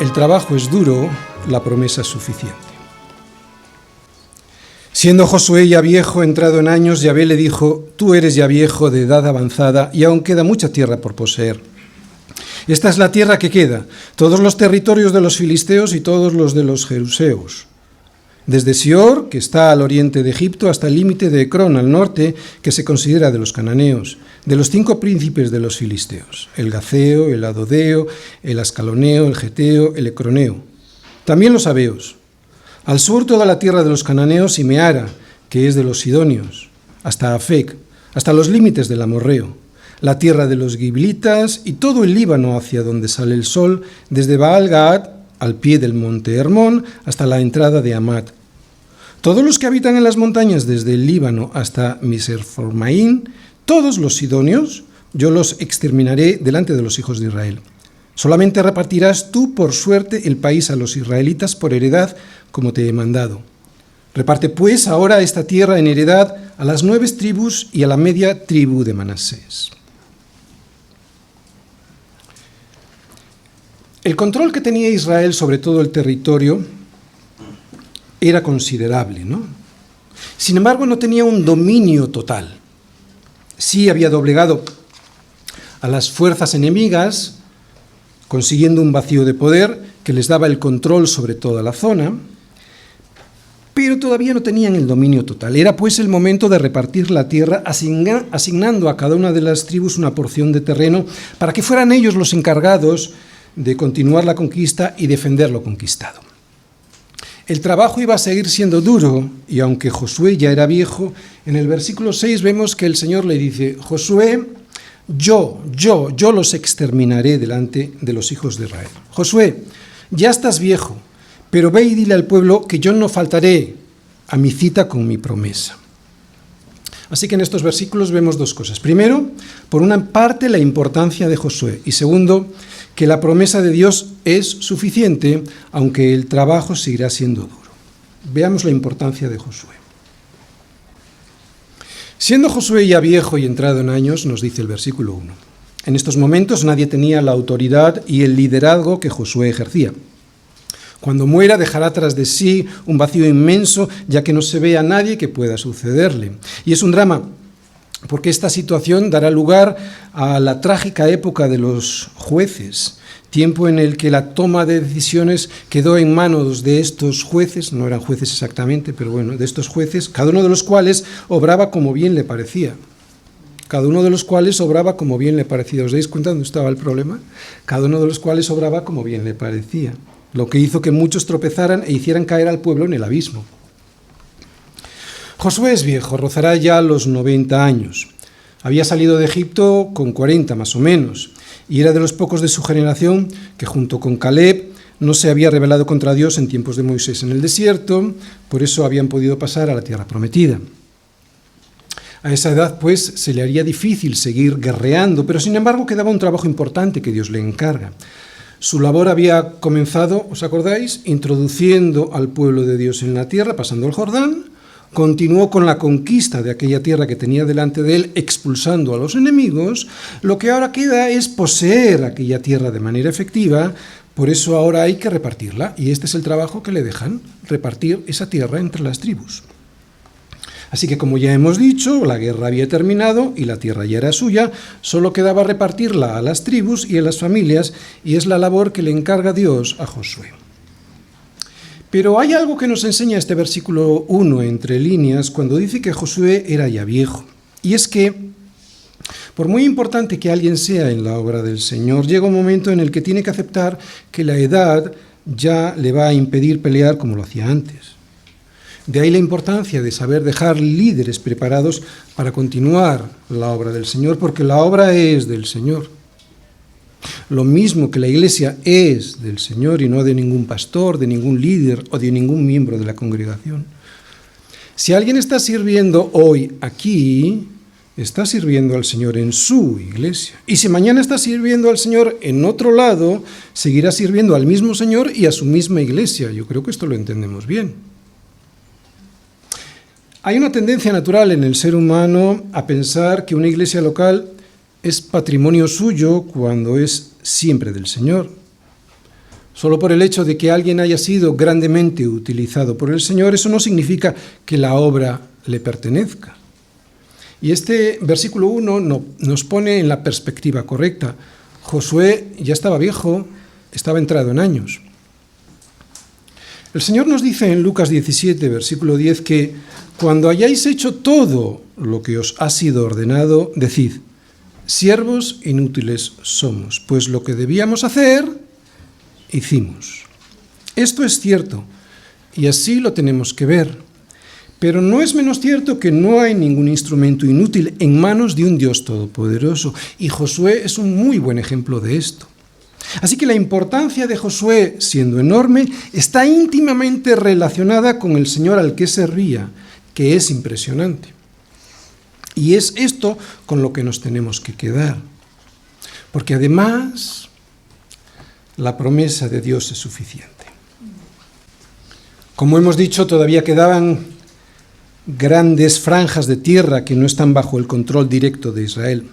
El trabajo es duro, la promesa es suficiente. Siendo Josué ya viejo, entrado en años, Yahvé le dijo: tú eres ya viejo, de edad avanzada, y aún queda mucha tierra por poseer. Esta es la tierra que queda, todos los territorios de los filisteos y todos los de los jeruseos. Desde Sior, que está al oriente de Egipto, hasta el límite de Ecrón, al norte, que se considera de los cananeos, de los 5 príncipes de los filisteos: el gaceo, el adodeo, el ascaloneo, el geteo, el ecroneo. También los sabeos. Al sur toda la tierra de los cananeos y Meara, que es de los sidonios, hasta Afec, hasta los límites del amorreo, la tierra de los giblitas y todo el Líbano hacia donde sale el sol, desde Baal-Gad, al pie del monte Hermón, hasta la entrada de Amat. Todos los que habitan en las montañas desde el Líbano hasta Miserformaín, todos los sidonios, yo los exterminaré delante de los hijos de Israel. Solamente repartirás tú por suerte el país a los israelitas por heredad, como te he mandado. Reparte pues ahora esta tierra en heredad a las 9 tribus y a la media tribu de Manasés. El control que tenía Israel sobre todo el territorio era considerable, ¿no? Sin embargo, no tenía un dominio total. Sí había doblegado a las fuerzas enemigas, consiguiendo un vacío de poder que les daba el control sobre toda la zona, pero todavía no tenían el dominio total. Era pues el momento de repartir la tierra, asignando a cada una de las tribus una porción de terreno para que fueran ellos los encargados de continuar la conquista y defender lo conquistado. El trabajo iba a seguir siendo duro, y aunque Josué ya era viejo, en el versículo 6 vemos que el Señor le dice: Josué, yo los exterminaré delante de los hijos de Israel. Josué, ya estás viejo, pero ve y dile al pueblo que yo no faltaré a mi cita con mi promesa. Así que en estos versículos vemos 2 cosas. Primero, por una parte, la importancia de Josué, y segundo, que la promesa de Dios es suficiente, aunque el trabajo seguirá siendo duro. Veamos la importancia de Josué. Siendo Josué ya viejo y entrado en años, nos dice el versículo 1, en estos momentos nadie tenía la autoridad y el liderazgo que Josué ejercía. Cuando muera dejará tras de sí un vacío inmenso, ya que no se ve a nadie que pueda sucederle. Y es un drama, porque esta situación dará lugar a la trágica época de los jueces, tiempo en el que la toma de decisiones quedó en manos de estos jueces, no eran jueces exactamente, pero bueno, de estos jueces, cada uno de los cuales obraba como bien le parecía. Cada uno de los cuales obraba como bien le parecía. ¿Os dais cuenta dónde estaba el problema? Cada uno de los cuales obraba como bien le parecía, lo que hizo que muchos tropezaran e hicieran caer al pueblo en el abismo. Josué es viejo, rozará ya los 90 años. Había salido de Egipto con 40 más o menos, y era de los pocos de su generación que junto con Caleb no se había rebelado contra Dios en tiempos de Moisés en el desierto, por eso habían podido pasar a la tierra prometida. A esa edad, pues, se le haría difícil seguir guerreando, pero sin embargo quedaba un trabajo importante que Dios le encarga. Su labor había comenzado, ¿os acordáis?, introduciendo al pueblo de Dios en la tierra, pasando el Jordán. Continuó con la conquista de aquella tierra que tenía delante de él, expulsando a los enemigos. Lo que ahora queda es poseer aquella tierra de manera efectiva, por eso ahora hay que repartirla, y este es el trabajo que le dejan, repartir esa tierra entre las tribus. Así que, como ya hemos dicho, la guerra había terminado y la tierra ya era suya, solo quedaba repartirla a las tribus y a las familias, y es la labor que le encarga Dios a Josué. Pero hay algo que nos enseña este versículo 1 entre líneas cuando dice que Josué era ya viejo, y es que, por muy importante que alguien sea en la obra del Señor, llega un momento en el que tiene que aceptar que la edad ya le va a impedir pelear como lo hacía antes. De ahí la importancia de saber dejar líderes preparados para continuar la obra del Señor, porque la obra es del Señor. Lo mismo que la iglesia es del Señor y no de ningún pastor, de ningún líder o de ningún miembro de la congregación. Si alguien está sirviendo hoy aquí, está sirviendo al Señor en su iglesia. Y si mañana está sirviendo al Señor en otro lado, seguirá sirviendo al mismo Señor y a su misma iglesia. Yo creo que esto lo entendemos bien. Hay una tendencia natural en el ser humano a pensar que una iglesia local es patrimonio suyo cuando es siempre del Señor. Solo por el hecho de que alguien haya sido grandemente utilizado por el Señor, eso no significa que la obra le pertenezca. Y este versículo 1 nos pone en la perspectiva correcta. Josué ya estaba viejo, estaba entrado en años. El Señor nos dice en Lucas 17, versículo 10, que cuando hayáis hecho todo lo que os ha sido ordenado, decid, siervos inútiles somos, pues lo que debíamos hacer, hicimos. Esto es cierto, y así lo tenemos que ver. Pero no es menos cierto que no hay ningún instrumento inútil en manos de un Dios todopoderoso, y Josué es un muy buen ejemplo de esto. Así que la importancia de Josué, siendo enorme, está íntimamente relacionada con el Señor al que servía, que es impresionante. Y es esto con lo que nos tenemos que quedar. Porque además, la promesa de Dios es suficiente. Como hemos dicho, todavía quedaban grandes franjas de tierra que no están bajo el control directo de Israel.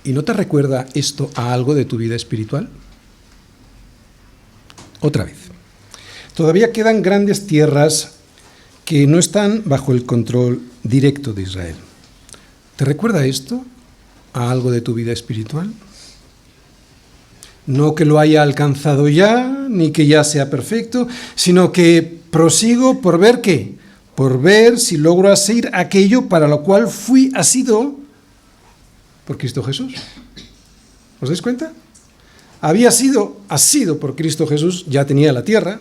¿Y no te recuerda esto a algo de tu vida espiritual? Otra vez. Todavía quedan grandes tierras que no están bajo el control directo de Israel. ¿Te recuerda esto a algo de tu vida espiritual? No que lo haya alcanzado ya, ni que ya sea perfecto, sino que prosigo por ver qué, por ver si logro hacer aquello para lo cual fui asido por Cristo Jesús. ¿Os dais cuenta? Había sido asido por Cristo Jesús, ya tenía la tierra,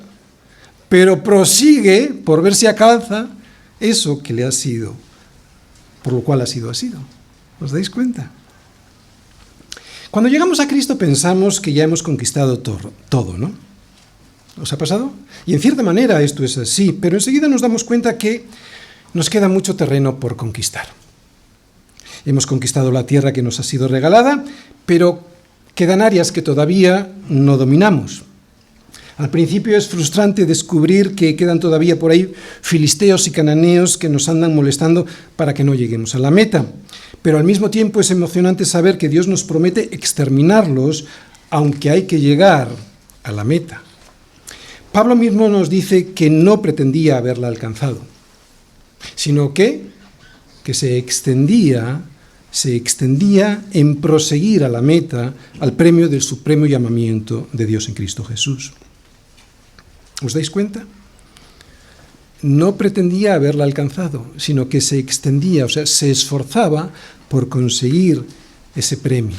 pero prosigue por ver si alcanza eso que le ha sido, por lo cual ha sido asido. ¿Os dais cuenta? Cuando llegamos a Cristo pensamos que ya hemos conquistado todo, ¿no? ¿Os ha pasado? Y en cierta manera esto es así, pero enseguida nos damos cuenta que nos queda mucho terreno por conquistar. Hemos conquistado la tierra que nos ha sido regalada, pero quedan áreas que todavía no dominamos. Al principio es frustrante descubrir que quedan todavía por ahí filisteos y cananeos que nos andan molestando para que no lleguemos a la meta. Pero al mismo tiempo es emocionante saber que Dios nos promete exterminarlos, aunque hay que llegar a la meta. Pablo mismo nos dice que no pretendía haberla alcanzado, sino que se extendía en proseguir a la meta, al premio del supremo llamamiento de Dios en Cristo Jesús. ¿Os dais cuenta? No pretendía haberla alcanzado, sino que se extendía, o sea, se esforzaba por conseguir ese premio.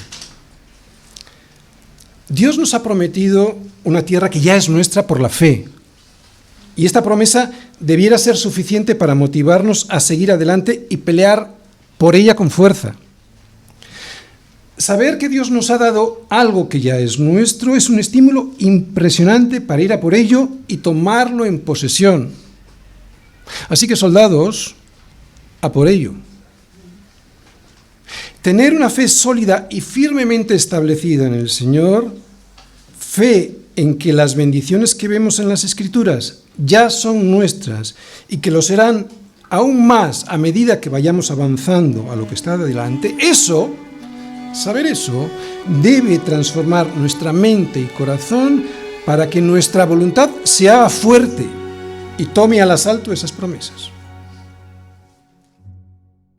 Dios nos ha prometido una tierra que ya es nuestra por la fe. Y esta promesa debiera ser suficiente para motivarnos a seguir adelante y pelear por ella con fuerza. Saber que Dios nos ha dado algo que ya es nuestro es un estímulo impresionante para ir a por ello y tomarlo en posesión. Así que, soldados, a por ello. Tener una fe sólida y firmemente establecida en el Señor, fe en que las bendiciones que vemos en las Escrituras ya son nuestras y que lo serán aún más a medida que vayamos avanzando a lo que está adelante, saber eso, debe transformar nuestra mente y corazón para que nuestra voluntad se haga fuerte y tome al asalto esas promesas.